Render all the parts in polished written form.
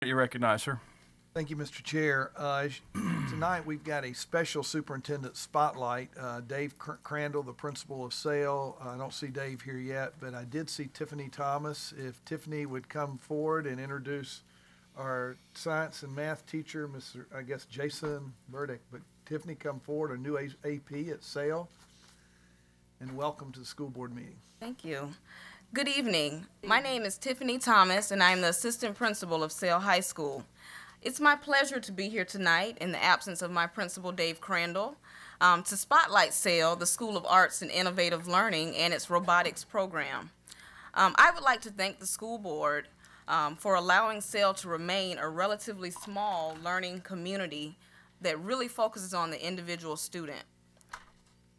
You recognize her. Thank you, Mr. Chair. Tonight we've got a special superintendent spotlight. Dave Crandall, the principal of SAIL. I don't see Dave here yet, but I did see Tiffany Thomas. If Tiffany would come forward and introduce our science and math teacher, Mr. I guess Jason Burdick. But Tiffany, come forward, a new AP at SAIL, and welcome to the school board meeting. Thank you. Good evening. My name is Tiffany Thomas, and I'm the assistant principal of SAIL High School. It's my pleasure to be here tonight in the absence of my principal, Dave Crandall, to spotlight SAIL, the School of Arts and Innovative Learning, and its robotics program. I would like to thank the school board for allowing SAIL to remain a relatively small learning community that really focuses on the individual student.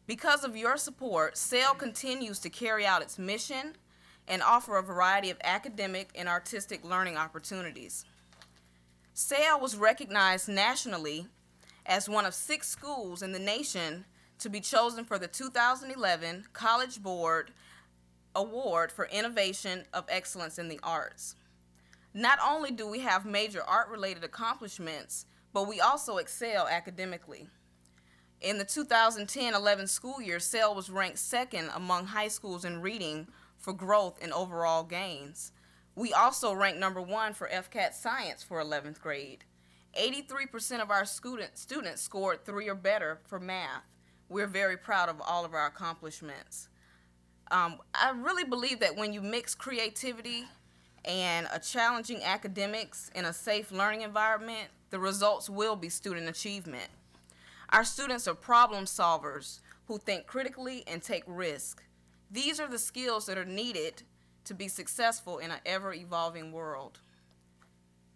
Because of your support, SAIL continues to carry out its mission and offer a variety of academic and artistic learning opportunities. SAIL was recognized nationally as one of 6 schools in the nation to be chosen for the 2011 College Board Award for Innovation of Excellence in the Arts. Not only do we have major art-related accomplishments, but we also excel academically. In the 2010-11 school year, SAIL was ranked 2nd among high schools in reading for growth and overall gains. We also ranked number 1 for FCAT Science for 11th grade. 83% of our students scored 3 or better for math. We're very proud of all of our accomplishments. I really believe that when you mix creativity and a challenging academics in a safe learning environment, the results will be student achievement. Our students are problem solvers who think critically and take risk. These are the skills that are needed to be successful in an ever-evolving world.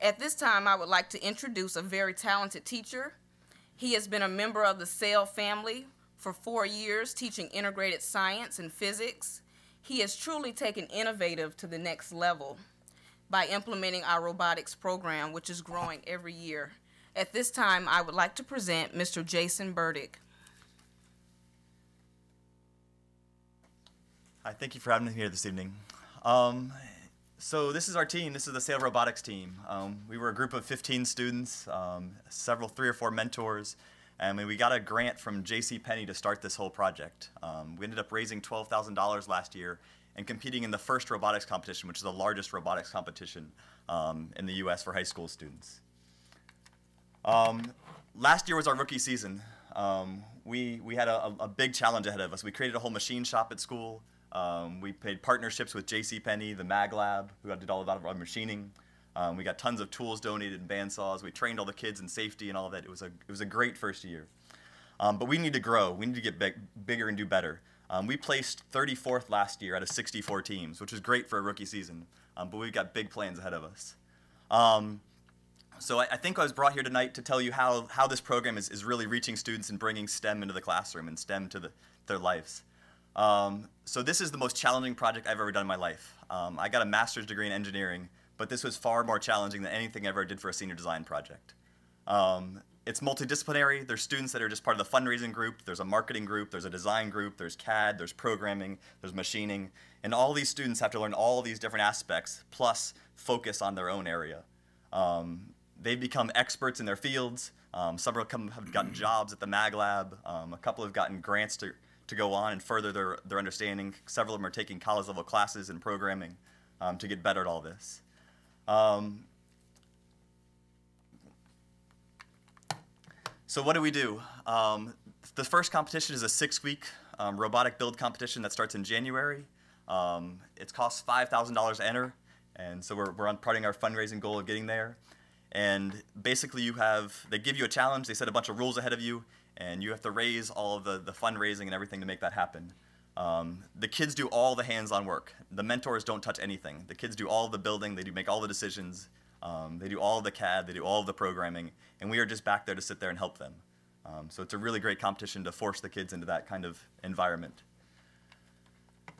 At this time, I would like to introduce a very talented teacher. He has been a member of the SAIL family for 4 years, teaching integrated science and physics. He has truly taken innovative to the next level by implementing our robotics program, which is growing every year. At this time, I would like to present Mr. Jason Burdick. Hi, thank you for having me here this evening. So this is our team. This is the SAIL Robotics team. We were a group of 15 students, 3 or 4 mentors, and we got a grant from JCPenney to start this whole project. We ended up raising $12,000 last year and competing in the first robotics competition, which is the largest robotics competition in the U.S. for high school students. Last year was our rookie season. We had a big challenge ahead of us. We created a whole machine shop at school. We paid partnerships with JCPenney, the Mag Lab, who did all of our machining. We got tons of tools donated and bandsaws. We trained all the kids in safety and all of that. It was a great first year. But we need to grow. We need to get bigger and do better. We placed 34th last year out of 64 teams, which is great for a rookie season. But we've got big plans ahead of us. So I think I was brought here tonight to tell you how this program is really reaching students and bringing STEM into the classroom and STEM to their lives. So this is the most challenging project I've ever done in my life. I got a master's degree in engineering, but this was far more challenging than anything I ever did for a senior design project. It's multidisciplinary. There's students that are just part of the fundraising group. There's a marketing group. There's a design group. There's CAD. There's programming. There's machining. And all these students have to learn all these different aspects, plus focus on their own area. They've become experts in their fields. Some have gotten jobs at the Mag Lab. A couple have gotten grants to go on and further their understanding. Several of them are taking college-level classes in programming to get better at all this. So what do we do? The first competition is a 6-week robotic build competition that starts in January. It costs $5,000 to enter, and so we're on parting our fundraising goal of getting there. And basically they give you a challenge, they set a bunch of rules ahead of you, and you have to raise all of the fundraising and everything to make that happen. The kids do all the hands-on work. The mentors don't touch anything. The kids do all the building, they make all the decisions, they do all of the CAD, they do all of the programming, and we are just back there to sit there and help them. So it's a really great competition to force the kids into that kind of environment.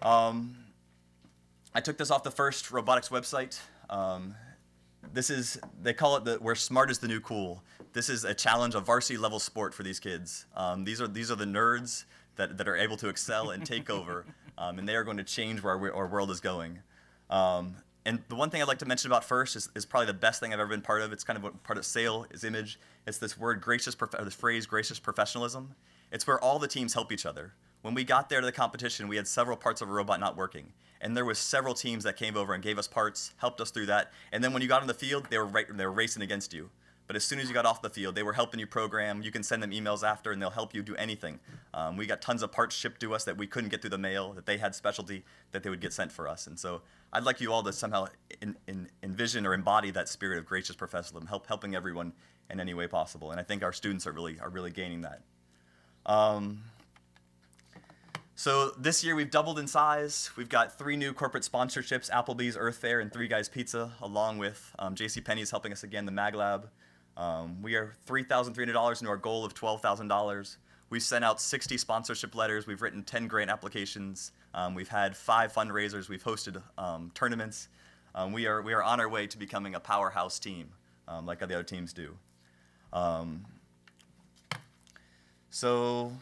I took this off the first robotics website. They call it where smart is the new cool. This is a challenge, a varsity level sport for these kids. These are the nerds that are able to excel and take over, and they are going to change where our world is going. And the one thing I'd like to mention about FIRST is probably the best thing I've ever been part of. It's kind of what part of SAIL is image. It's this word this phrase gracious professionalism. It's where all the teams help each other. When we got there to the competition, we had several parts of a robot not working. And there was several teams that came over and gave us parts, helped us through that. And then when you got on the field, they were racing against you. But as soon as you got off the field, they were helping you program. You can send them emails after, and they'll help you do anything. We got tons of parts shipped to us that we couldn't get through the mail, that they had specialty that they would get sent for us. And so I'd like you all to somehow envision or embody that spirit of gracious professionalism, helping everyone in any way possible. And I think our students are really gaining that. So this year we've doubled in size. We've got 3 new corporate sponsorships, Applebee's, Earth Fare, and 3 Guys Pizza, along with JCPenney's helping us again, the Mag Lab. We are $3,300 into our goal of $12,000. We've sent out 60 sponsorship letters. We've written 10 grant applications. We've had 5 fundraisers. We've hosted tournaments. We are on our way to becoming a powerhouse team, like the other teams do. So,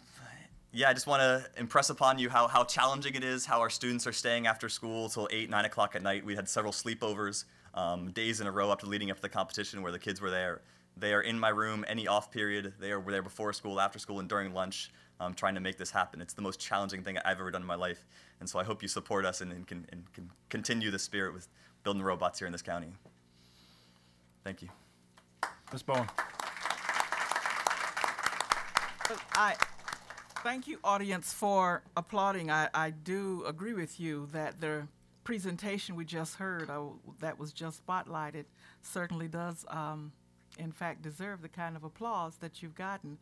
yeah, I just want to impress upon you how challenging it is, how our students are staying after school till 8, 9 o'clock at night. We had several sleepovers, days in a row leading up to the competition where the kids were there. They are in my room any off period. They are there before school, after school, and during lunch, trying to make this happen. It's the most challenging thing I've ever done in my life. And so I hope you support us and can continue the spirit with building robots here in this county. Thank you. Ms. Bowen. Thank you, audience, for applauding. I do agree with you that the presentation we just heard, that was just spotlighted, certainly does, in fact, deserve the kind of applause that you've gotten.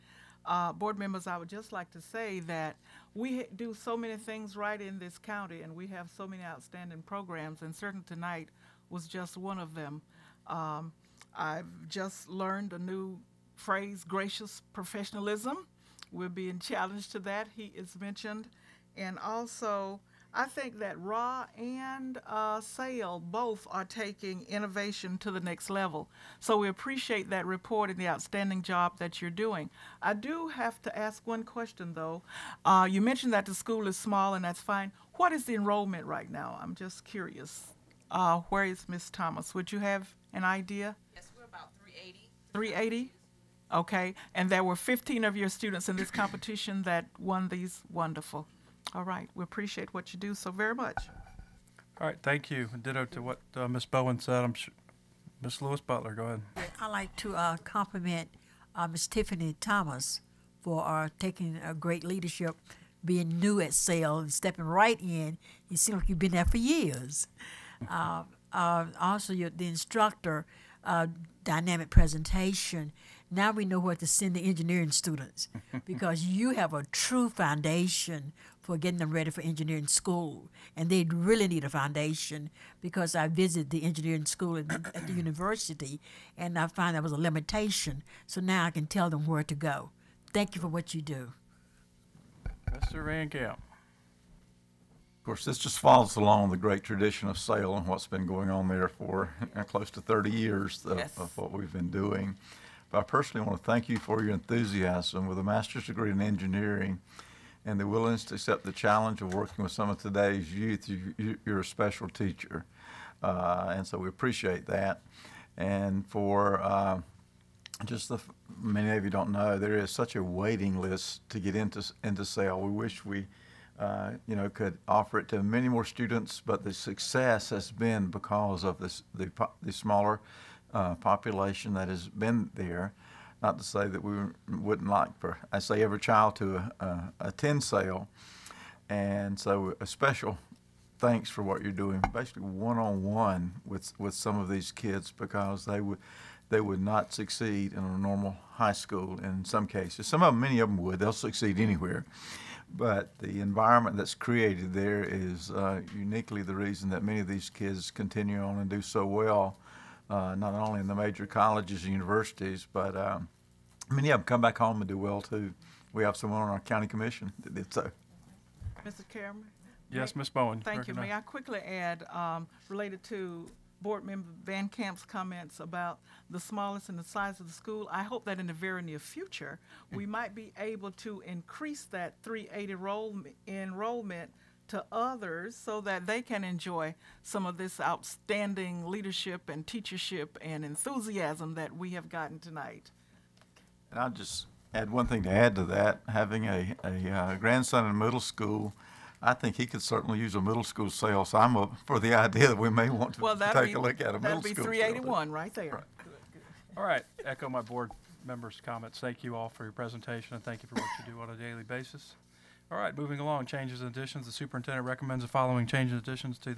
Board members, I would just like to say that we do so many things right in this county, and we have so many outstanding programs, and certainly tonight was just one of them. I've just learned a new phrase, gracious professionalism. We're being challenged to that, he is mentioned. And also, I think that RA and SAIL both are taking innovation to the next level. So we appreciate that report and the outstanding job that you're doing. I do have to ask one question, though. You mentioned that the school is small, and that's fine. What is the enrollment right now? I'm just curious. Where is Ms. Thomas? Would you have an idea? Yes, we're about 380. 380? Okay, and there were 15 of your students in this competition that won these. Wonderful. All right, we appreciate what you do so very much. All right, thank you. Ditto to what Ms. Bowen said. I'm sure. Ms. Lewis Butler, go ahead. I'd like to compliment Ms. Tiffany Thomas for taking a great leadership, being new at SAIL and stepping right in. You seem like you've been there for years. Also, the instructor, dynamic presentation. Now we know where to send the engineering students because you have a true foundation for getting them ready for engineering school. And they really need a foundation because I visited the engineering school at the university, and I found there was a limitation. So now I can tell them where to go. Thank you for what you do. Mr. Van Camp. Of course, this just follows along the great tradition of SAIL and what's been going on there for close to 30 years of what we've been doing. But I personally want to thank you for your enthusiasm with a master's degree in engineering and the willingness to accept the challenge of working with some of today's youth. You're a special teacher, and so we appreciate that. And for many of you don't know, there is such a waiting list to get into SAIL. We wish we could offer it to many more students, but the success has been because of the smaller population that has been there. Not to say that we wouldn't like for, I say, every child to attend SAIL. And so a special thanks for what you're doing, basically one-on-one with some of these kids, because they would not succeed in a normal high school in some cases. Many of them would. They'll succeed anywhere. But the environment that's created there is uniquely the reason that many of these kids continue on and do so well, not only in the major colleges and universities, but many of them come back home and do well too. We have someone on our county commission that did so. Mr. Cameron? Yes, Ms. Bowen. Thank you. May I quickly add, related to Board Member Van Camp's comments about the smallness and the size of the school, I hope that in the very near future, we might be able to increase that 380 enrollment to others so that they can enjoy some of this outstanding leadership and teachership and enthusiasm that we have gotten tonight. And I'll just add one thing to add to that. Having a grandson in middle school, I think he could certainly use a middle school sale. So I'm up for the idea that we may want to take a look at a middle that'd be school 381 right there. Right. All right, echo my board members' comments. Thank you all for your presentation, and thank you for what you do on a daily basis. All right, moving along, changes and additions. The superintendent recommends the following changes and additions to the